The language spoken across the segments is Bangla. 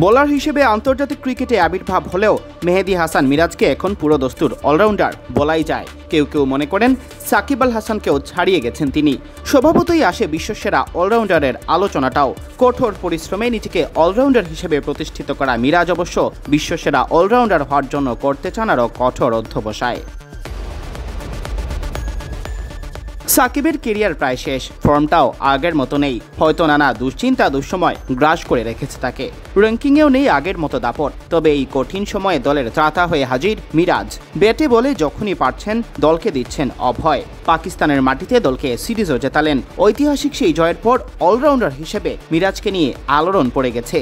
বোলার হিসেবে আন্তর্জাতিক ক্রিকেটে আবির্ভাব হলেও মেহেদী হাসান মিরাজকে এখন পুরো দস্তুর অলরাউন্ডার বলাই যায়। কেউ কেউ মনে করেন সাকিব আল হাসানকেও ছাড়িয়ে গেছেন তিনি। স্বভাবতই আসে বিশ্বসেরা অলরাউন্ডারের আলোচনাটাও। কঠোর পরিশ্রমে নিজেকে অলরাউন্ডার হিসেবে প্রতিষ্ঠিত করা মিরাজ অবশ্য বিশ্বসেরা অলরাউন্ডার হওয়ার জন্য করতে চান আরও কঠোর অধ্যবসায়। সাকিবের কেরিয়ার প্রায় শেষ, ফর্মটাও আগের মতো নেই। হয়তো নানা দুশ্চিন্তা দুঃসময় গ্রাস করে রেখেছে তাকে। র্যাঙ্কিংয়েও নেই আগের মতো দাপট। তবে এই কঠিন সময়ে দলের ত্রাতা হয়ে হাজির মিরাজ। ব্যাটে বলে যখনই পারছেন দলকে দিচ্ছেন অভয়। পাকিস্তানের মাটিতে দলকে সিরিজও জেতালেন। ঐতিহাসিক সেই জয়ের পর অলরাউন্ডার হিসেবে মিরাজকে নিয়ে আলোড়ন পড়ে গেছে।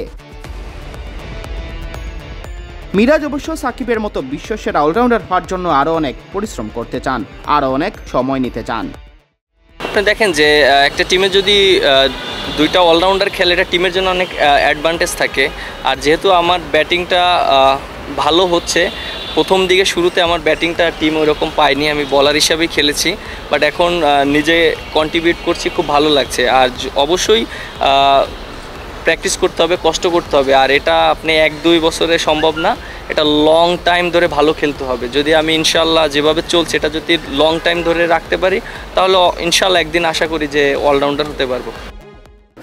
মিরাজ অবশ্য সাকিবের মতো বিশ্বসেরা অলরাউন্ডার হওয়ার জন্য আরও অনেক পরিশ্রম করতে চান, আরও অনেক সময় নিতে চান। আপনি দেখেন যে একটা টিমে যদি দুইটা অলরাউন্ডার খেলে এটা টিমের জন্য অনেক অ্যাডভান্টেজ থাকে। আর যেহেতু আমার ব্যাটিংটা ভালো হচ্ছে, প্রথম দিকে শুরুতে আমার ব্যাটিংটা টিম ওরকম পায়নি, আমি বলার হিসাবেই খেলেছি, বাট এখন নিজে কন্ট্রিবিউট করছি, খুব ভালো লাগছে। আর অবশ্যই প্র্যাকটিস করতে হবে, কষ্ট করতে হবে। আর এটা আপনি 1-2 বছরে সম্ভব না, এটা লং টাইম ধরে ভালো খেলতে হবে। যদি আমি ইনশাল্লাহ যেভাবে চলছে এটা যদি লং টাইম ধরে রাখতে পারি তাহলে ইনশাল্লাহ একদিন আশা করি যে অলরাউন্ডার হতে পারবো।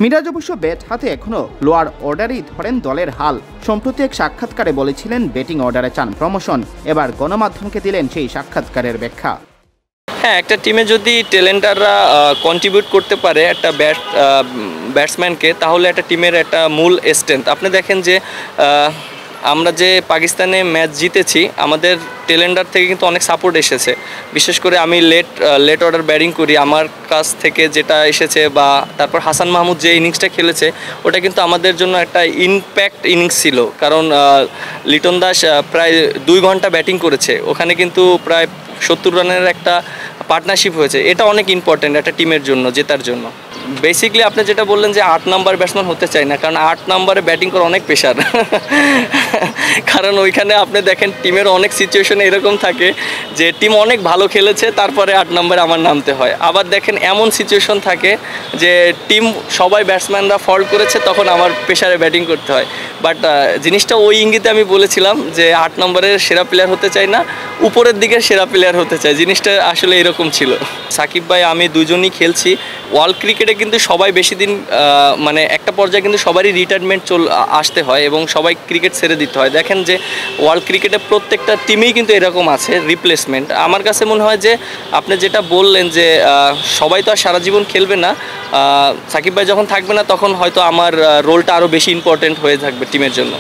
মিরাজ অবশ্য ব্যাট হাতে এখনও লোয়ার অর্ডারেই ধরেন দলের হাল। সম্প্রতি এক সাক্ষাৎকারে বলেছিলেন ব্যাটিং অর্ডারে চান প্রমোশন। এবার গণমাধ্যমকে দিলেন সেই সাক্ষাৎকারের ব্যাখ্যা। হ্যাঁ, একটা টিমে যদি ট্যালেন্টাররা কন্ট্রিবিউট করতে পারে একটা ব্যাটসম্যানকে, তাহলে একটা টিমের একটা মূল স্ট্রেংথ। আপনি দেখেন যে আমরা যে পাকিস্তানে ম্যাচ জিতেছি, আমাদের ট্যালেন্টার থেকে কিন্তু অনেক সাপোর্ট এসেছে। বিশেষ করে আমি লেট অর্ডার ব্যাটিং করি, আমার কাছ থেকে যেটা এসেছে, বা তারপর হাসান মাহমুদ যে ইনিংসটা খেলেছে ওটা কিন্তু আমাদের জন্য একটা ইম্প্যাক্ট ইনিংস ছিল। কারণ লিটন দাস প্রায় 2 ঘন্টা ব্যাটিং করেছে, ওখানে কিন্তু প্রায় 70 রানের একটা পার্টনারশিপ হয়েছে। এটা অনেক ইম্পর্ট্যান্ট একটা টিমের জন্য, জেতার জন্য। বেসিকলি আপনি যেটা বললেন যে 8 নাম্বার ব্যাটসম্যান হতে চাই না, কারণ 8 নাম্বারে ব্যাটিং করা অনেক প্রেশার। কারণ ওইখানে আপনি দেখেন টিমের অনেক সিচুয়েশনে এরকম থাকে যে টিম অনেক ভালো খেলেছে, তারপরে 8 নাম্বারে আমার নামতে হয়। আবার দেখেন এমন সিচুয়েশন থাকে যে টিম সবাই ব্যাটসম্যানরা ফল্ট করেছে, তখন আমার প্রেশারে ব্যাটিং করতে হয়। বাট জিনিসটা ওই ইঙ্গিতে আমি বলেছিলাম যে 8 নম্বরের সেরা প্লেয়ার হতে চাই না, উপরের দিকের সেরা প্লেয়ার হতে চাই। জিনিসটা আসলে এরকম ছিল। সাকিব ভাই আমি দুজনই খেলছি। ওয়ার্ল্ড ক্রিকেটে কিন্তু সবাই বেশি দিন মানে একটা পর্যায়ে কিন্তু সবারই রিটায়ারমেন্ট আসতে হয় এবং সবাই ক্রিকেট ছেড়ে দিতে হয়। দেখেন যে ওয়ার্ল্ড ক্রিকেটে প্রত্যেকটা টিমেই কিন্তু এরকম আছে রিপ্লেসমেন্ট। আমার কাছে মনে হয় যে আপনি যেটা বললেন যে সবাই তো আর সারা জীবন খেলবে না, সাকিব ভাই যখন থাকবে না তখন হয়তো আমার রোলটা আরও বেশি ইম্পর্টেন্ট হয়ে থাকবে টিমের জন্য।